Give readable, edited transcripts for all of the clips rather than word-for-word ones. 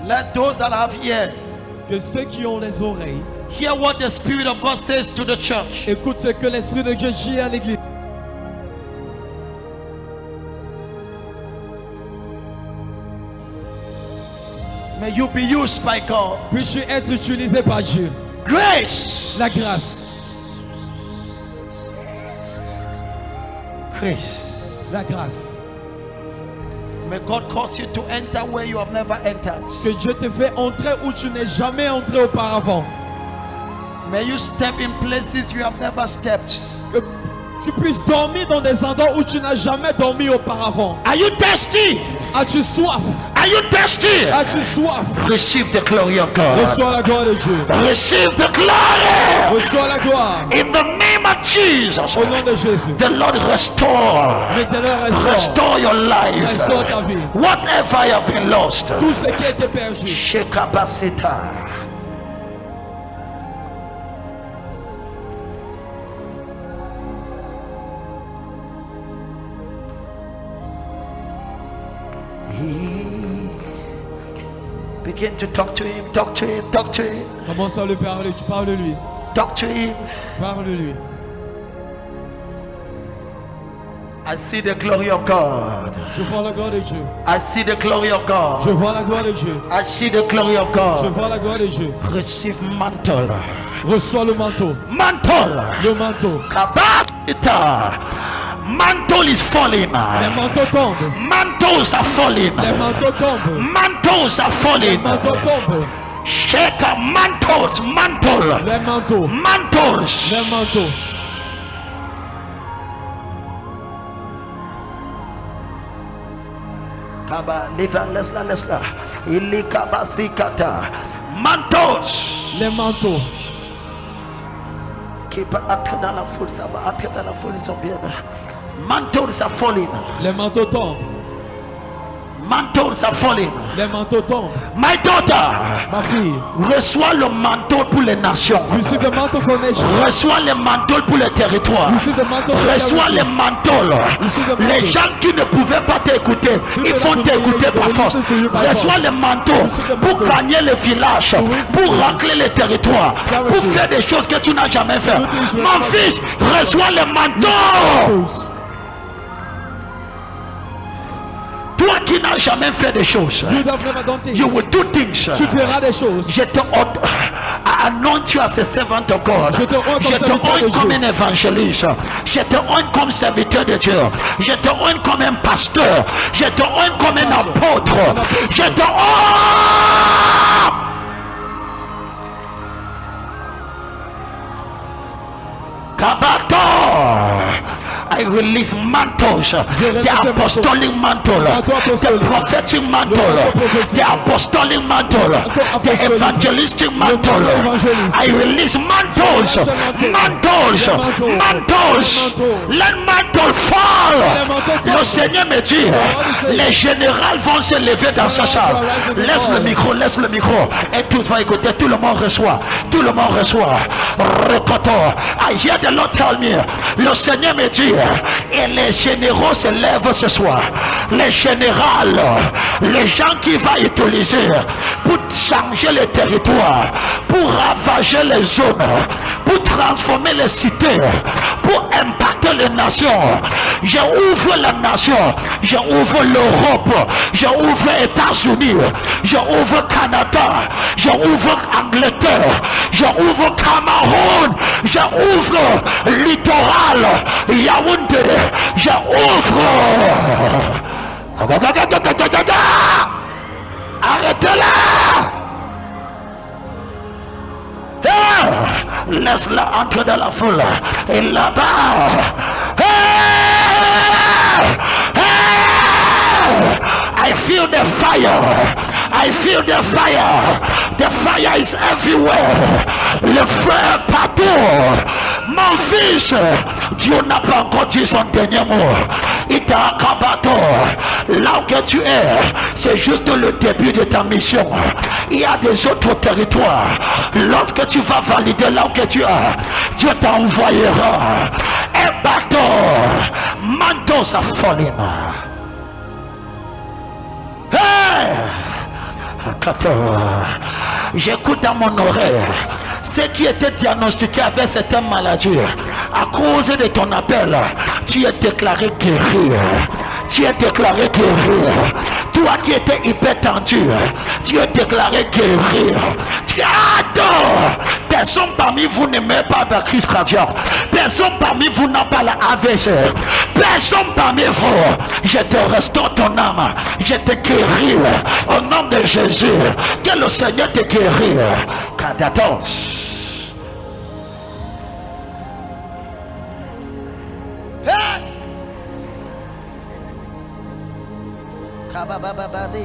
Let those that have ears Que ceux qui ont les oreilles hear what the Spirit of God says to the church. écoutent ce que l'Esprit de Dieu dit à l'église. May you be used by God. Puisses-tu être utilisé par Dieu. Grace. La grâce. Grace. La grâce. May God cause you to enter where you have never entered. Que Dieu te fait entrer où tu n'es jamais entré auparavant. May you step in places you have never stepped. Que tu puisses dormir dans des endroits où tu n'as jamais dormi auparavant. Are you thirsty? As-tu soif? Are you thirsty? As-tu soif? Receive the glory of God. Reçois la gloire de Dieu. Receive the glory. Reçois la gloire. In the name of Jesus. Au nom de Jésus. The Lord restore. L'éternel restaure. Restore your life. Restaure ta vie. Whatever you have been lost. Tout ce qui a été perdu. Shekabasita. Begin to talk to him, talk to him, talk to him. Commence à lui parler, tu parles de lui. Talk to him. Parle de lui. I see the glory of God. Je vois la gloire de Dieu. I see the glory of God. Je vois la gloire de Dieu. I see the glory of Je God. vois la gloire de Dieu. Receive mantle. Reçois le manteau. Mantle. Le manteau. Kabata. Mantle is falling. Les manteaux tombent. Mantles are falling. Les manteaux tombent. Mantles are Les falling. manteaux tombent. Shake mantles, mantle. Les manteaux. Mantles. Les manteaux. Kaba, lesla. Ilikabasikata. Mantles. Les manteaux. Keep entrer dans la foule, ça va entrer dans la foule, ils sont bien. Mantles are falling. Les manteaux tombent. Mantles are falling. Les manteaux tombent. My daughter, Ma fille. reçois le manteau pour les nations. Receive the mantle for nation. Reçois le manteau pour les territoires. Receive the mantle for Reçois les territories. manteaux. Les gens qui ne pouvaient pas t'écouter, ils vont t'écouter par force. Reçois les manteaux pour gagner le village, pour racler les territoires, pour faire des choses que tu n'as jamais fait. Mon fils, reçois les manteaux. Toi qui n'as jamais fait des choses, You have never done things. you will do things. Tu feras des choses. Je te anoint you as a servant of God. Je te oint comme Je te serviteur de oint comme Dieu. un évangéliste. Je te oint comme serviteur de Dieu. Je te oint comme un pasteur. Je te oint comme un apôtre. Je te oint. Kabato. I release mantles, the apostolic mantle, the prophetic mantle, the apostolic mantle, the evangelistic mantle. I release mantles, mantles, mantles. Let mantle fall. Le Seigneur me dit, les généraux vont se lever dans sa salle. Laisse le micro, laisse le micro. Et tous vont écouter, tout le monde reçoit. Tout le monde reçoit. Rekoto. I hear the Lord tell me, le Seigneur me dit, et les généraux se lèvent ce soir. Les généraux, les gens qui vont utiliser pour changer le territoire, pour ravager les zones, pour transformer les cités, pour impacter les nations. Je ouvre la nation, je ouvre l'Europe, je ouvre les États-Unis, je ouvre Canada, je ouvre Angleterre, je ouvre Cameroun, je ouvre littoral, Yaoundé, je ouvre. Arrêtez-la! Laisse-la entrer dans la foule. Et là-bas, I feel the fire. I feel the fire. The fire is everywhere. Le feu est partout. Mon fils, Dieu n'a pas encore dit son dernier mot. Il t'a accabato. Là où tu es, c'est juste le début de ta mission. Il y a des autres territoires. Lorsque tu vas valider là où tu es, Dieu t'envoyera un bateau. Manteaux are falling. Hey! J'écoute dans mon oreille. Ceux qui étaient diagnostiqués avec certaines maladies, à cause de ton appel, tu es déclaré guéri. Tu es déclaré guéri. Toi qui étais hyper tendu, tu es déclaré guéri. Tu adores. Personne parmi vous ne met pas de crise cardiaque. Personne parmi vous n'a pas la AVC. Personne parmi vous. Je te restaure ton âme. Je te guéris. Au nom de Jésus. Que le Seigneur te guérit. 14. Hey! Kabababadi,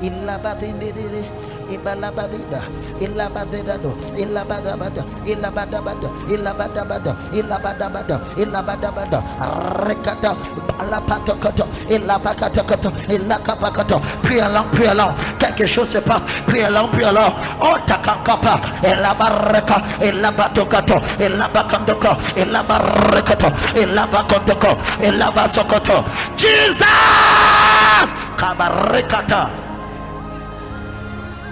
illabadindidi, ibalabadida, illabadidado, illabadabada, illabadabada, illabadabada, illabadabada, illabadabada, rekata, balapatokoto, illabakatokoto, illakapakato. Priez alors, quelque chose se passe. Priez alors. Oh takakapa, illabareka, illabatokato, illabakandoko, illabarekato, illabakondoko, illabatokoto. Jesus! Kabarekata.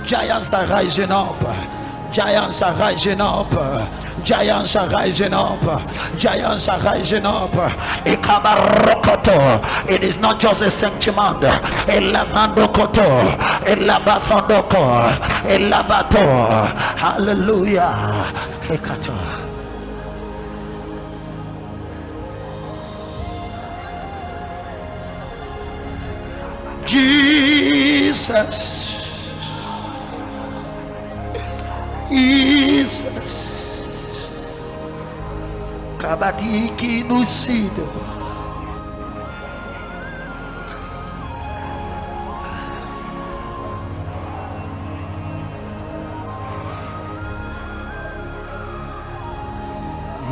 Giants are rising up. Giants are rising up. Giants are rising up. Giants are rising up. It is not just a sentiment. Hallelujah. Jesus. Jesus. Kabadiki nusido.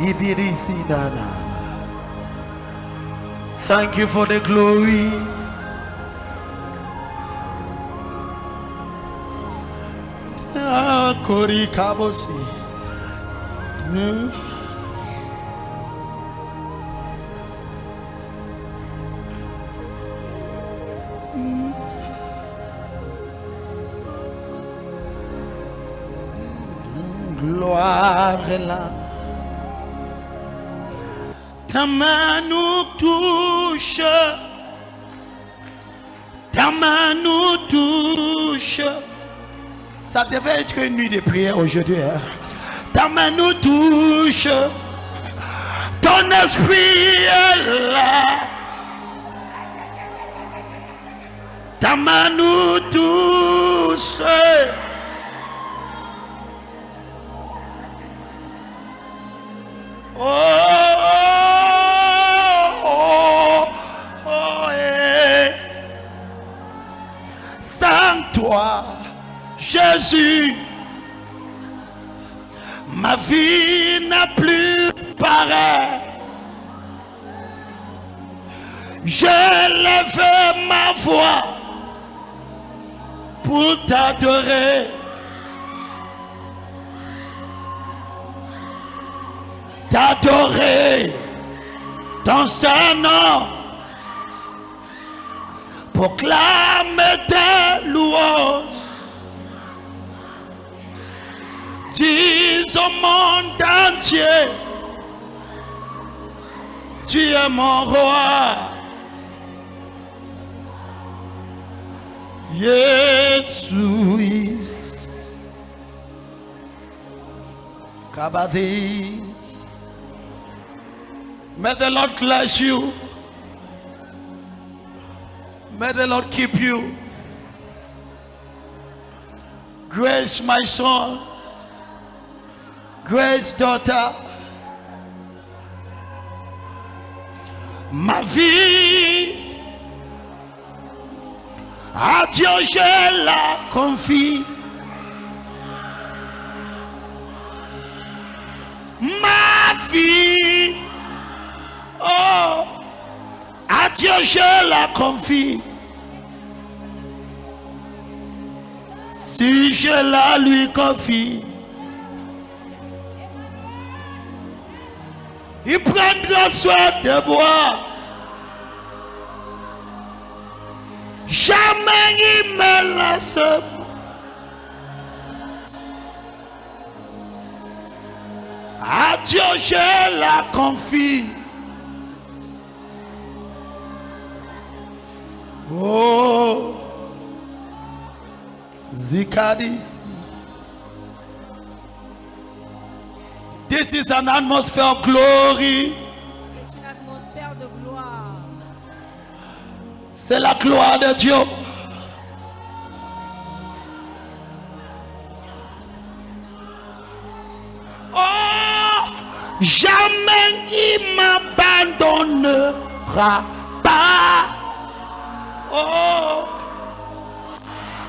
Ibirisidana. Thank you for the glory. Kori kabosi. Gloire est là. Ta main nous touche. Ta main nous touche. Ça devait être une nuit de prière aujourd'hui. Ta main nous touche. Ton esprit est là. Ta main nous touche. Sans toi, Jésus, ma vie n'a plus pareil. Je lève ma voix pour t'adorer. T'adorer ton Saint-Nom. Proclame tes louanges. Dis au monde entier, tu es mon roi. Jésus. Kabadi. May the Lord bless you. May the Lord keep you. Grace, my son. Grace, daughter. Ma vie, à Dieu je la confie. Ma vie, oh, à Dieu je la confie. Si je la lui confie, il prendra soin de moi. Jamais il me laisse Dieu je la confie. Oh, Zikadis. This is an atmosphere of glory. C'est une atmosphère de gloire. C'est la gloire de Dieu. Oh, jamais il m'abandonnera pas. Oh,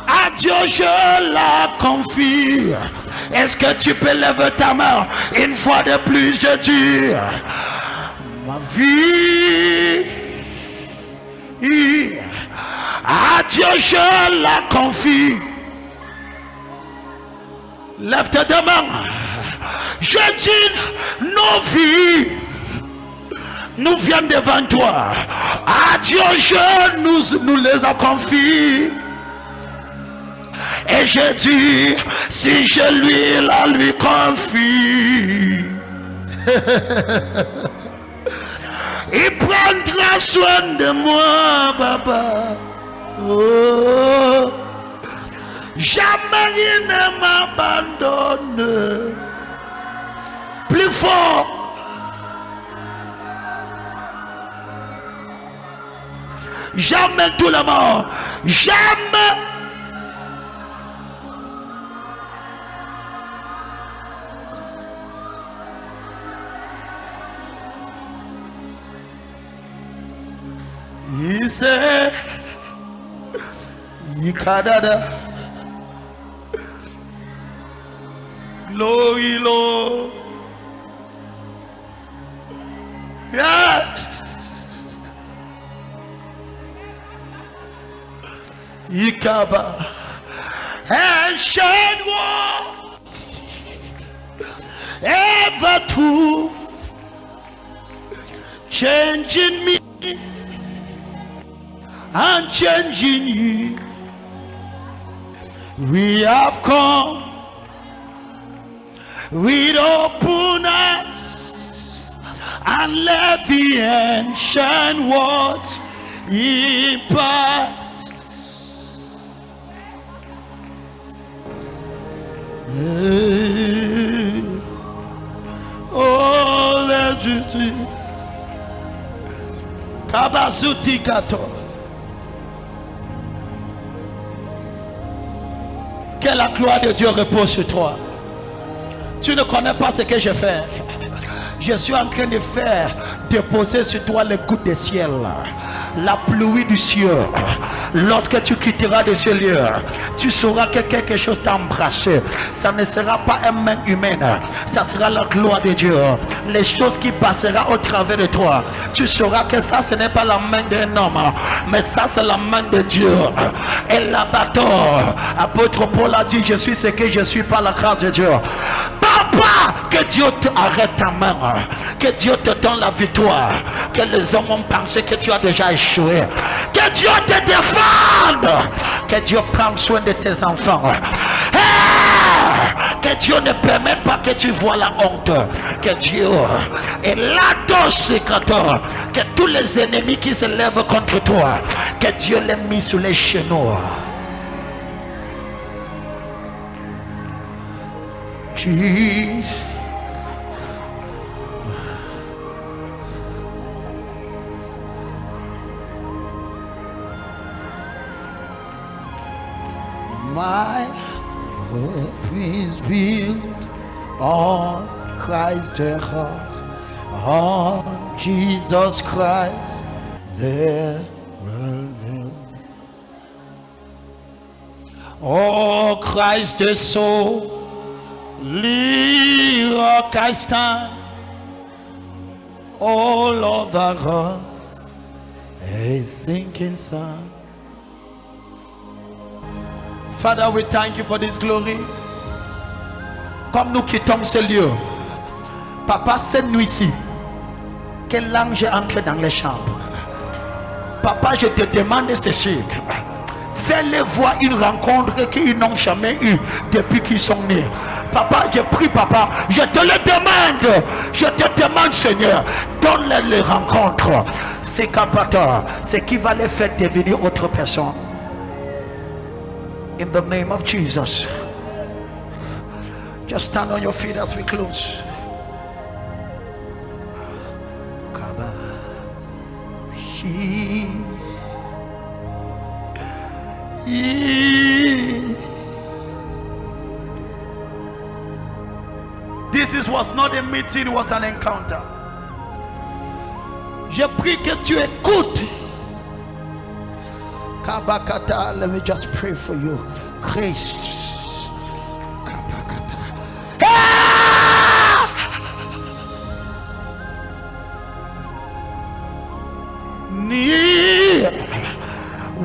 à Dieu je la confie. Est-ce que tu peux lever ta main une fois de plus? Je dis, ma vie, à Dieu je la confie. Lève tes deux mains. Je dis, nos vies nous viennent devant toi. À Dieu je nous les a confiés. Et je dis, si je lui confie, il prendra soin de moi, papa. Oh, jamais il ne m'abandonne. Plus fort. Jamais tout le monde. Jamais. Il sait, Ikadada, glory Lord, yes, Ikaba, ancient war, ever true, changing me. And changing you, we have come with open hearts and let the ancient words impart. Oh, let's just Kabasuti Kato. Que la gloire de Dieu repose sur toi. Tu ne connais pas ce que je fais. Je suis en train de faire déposer sur toi les gouttes du ciel, la pluie du ciel. Lorsque tu quitteras de ce lieu, tu sauras que quelque chose t'a embrassé. Ça ne sera pas une main humaine, ça sera la gloire de Dieu. Les choses qui passeront au travers de toi, tu sauras que ça ce n'est pas la main d'un homme, mais ça c'est la main de Dieu. Et la bâton, apôtre Paul a dit, je suis ce que je suis par la grâce de Dieu. Papa, que Dieu te arrête ta main, que Dieu te donne la victoire, que les hommes ont pensé que tu as déjà échoué, que Dieu te défende, que Dieu prenne soin de tes enfants, que Dieu ne permet pas que tu vois la honte, que Dieu est là dans ce canton, que tous les ennemis qui se lèvent contre toi, que Dieu les met sur les genoux. Jesus. My hope is built on Christ the rock, on Jesus Christ the revealed. Oh Christ the soul, rock I stand, all of the rocks a sinking sun. Father, we thank you for this glory. Comme nous quittons ce lieu, Papa, cette nuit-ci, que l'ange entre dans les chambres. Papa, je te demande ceci. Fais-les voir une rencontre qu'ils n'ont jamais eue depuis qu'ils sont nés. Papa, je prie, papa, je te le demande, Seigneur, donne-les les rencontres. C'est capata, c'est qui va les faire devenir autre personne. In the name of Jesus. Just stand on your feet as we close. This was not a meeting, it was an encounter. Je prie que tu écoutes. Kabakata, let me just pray for you. Grace. Kabakata. Ah!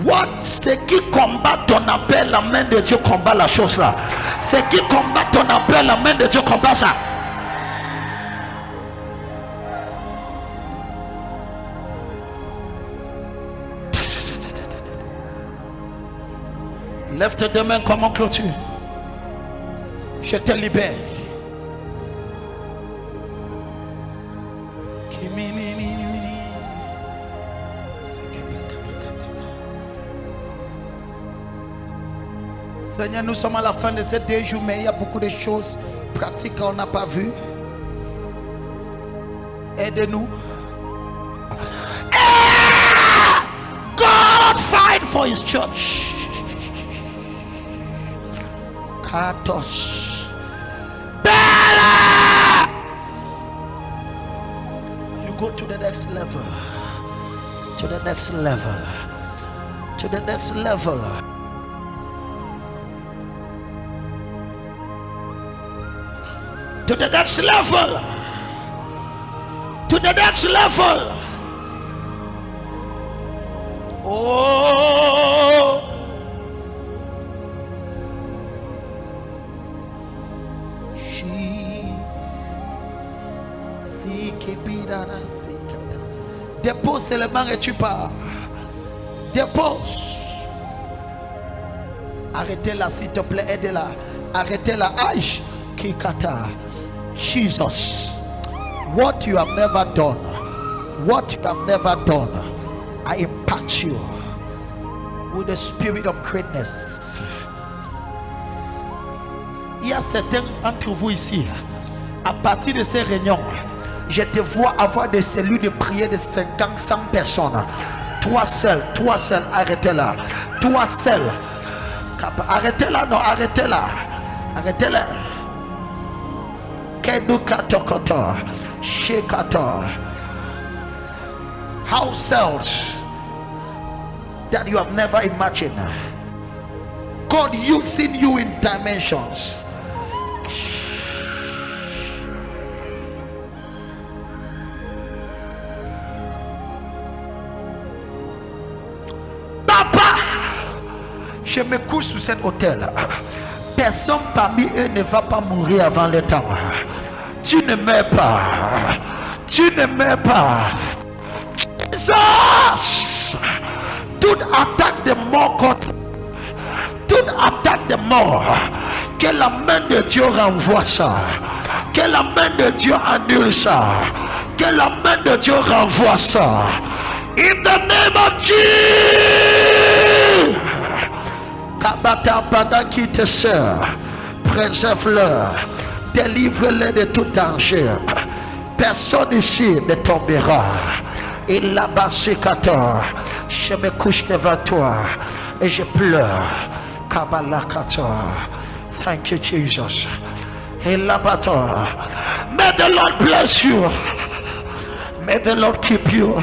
What? C'est qui combat ton appel, la main de Dieu combat la chose là. C'est qui combat ton appel, la main de Dieu combat ça. Lève tes deux mains comme en clôture. Je te libère. Seigneur, nous sommes à la fin de ces 2 jours, mais il y a beaucoup de choses pratiques qu'on n'a pas vues. Aide-nous. God fight for his church. Katos. Bella! You go to the next level. To the next level. To the next level. To the next level. To the next level. Oh. Dépose seulement et tu pars. Dépose. Arrêtez-la s'il te plaît, aidez-la. Arrêtez-la. Aïe. Kikata. Jesus. What you have never done. What you have never done. I impact you with the spirit of greatness. Il y a certains d'entre vous ici, à partir de ces réunions, je te vois avoir des cellules de prière de 50, 100 personnes. Toi seul, arrêtez-la. Toi seul. Arrêtez-la, non, arrêtez-la. Arrêtez-la. Kedukatokoto. Shekato. House cells that you have never imagined. God using you in dimensions. Papa, je me couche sous cet hôtel. Personne parmi eux ne va pas mourir avant le temps. Tu ne meurs pas. Tu ne meurs pas. Jesus! Toute attaque de mort contre, toute attaque de mort, que la main de Dieu renvoie ça, que la main de Dieu annule ça, que la main de Dieu renvoie ça. In the name of Jesus! Kabata pendant qui te sert, préserve-le, délivre-le de tout danger. Personne ici ne tombera. Et là-bas, je me couche devant toi et je pleure. Kabalakata. Thank you, Jesus. Et là-bas, may the Lord bless you. May the Lord keep you.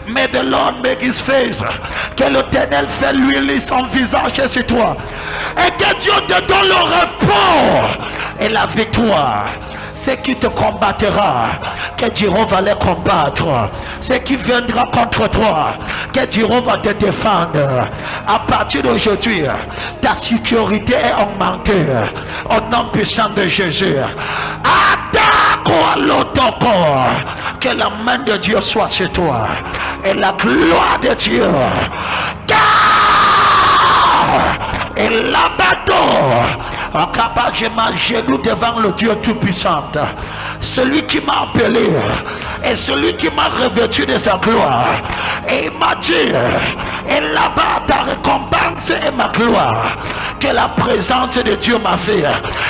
May the Lord make his face. Que l'Éternel fait lui son visage sur toi. Et que Dieu te donne le repos et la victoire. Ceux qui te combattra, que Dieu va les combattre. Ceux qui viendra contre toi, que Dieu va te défendre. À partir d'aujourd'hui, ta sécurité est augmentée. Au nom puissant de Jésus. Que la main de Dieu soit sur toi. Et la gloire de Dieu. Et la bateau Je m'agenouille devant le Dieu Tout-Puissant, celui qui m'a appelé et celui qui m'a revêtu de sa gloire. Et il m'a dit, et là-bas ta récompense et ma gloire. Que la présence de Dieu m'a fait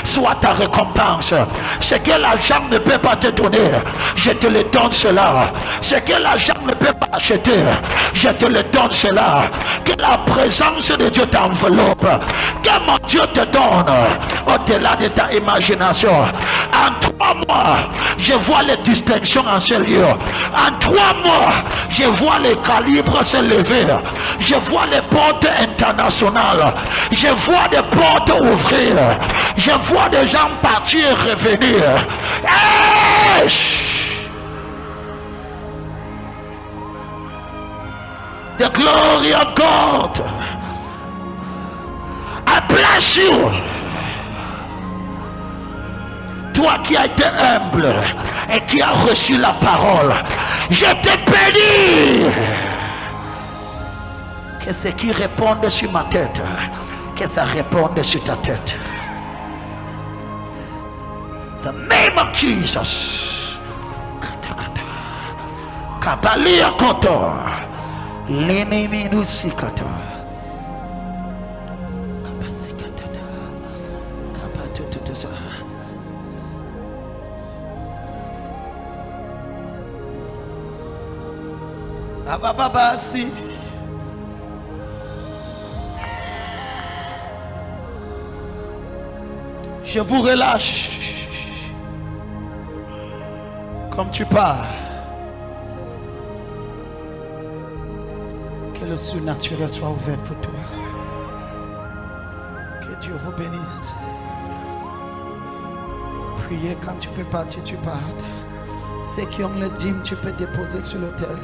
soit ta récompense. Ce que l'argent ne peut pas te donner, je te le donne cela. Ce que l'argent ne peut pas acheter, je te le donne cela. Que la présence de Dieu t'enveloppe. Que mon Dieu te donne au-delà de ta imagination. En 3 mois, je vois les distinctions en ce lieu. En 3 mois, je vois les calibres se lever. Je vois les portes internationales. Je vois des portes ouvrir. Je vois des gens partir et revenir. Hey! The glory of God. I bless you. Toi qui as été humble et qui as reçu la parole, je te bénis. Que ce qui réponde sur ma tête, que ça réponde sur ta tête. The name of Jesus. Kabalia koto. L'ennemi nous sikata. Kabasikata. Kabatututusa. Abababasi. Je vous relâche. Comme tu pars. Que le surnaturel soit ouvert pour toi. Que Dieu vous bénisse. Priez quand tu peux partir, tu partes. Ceux qui ont le dîme, tu peux déposer sur l'autel.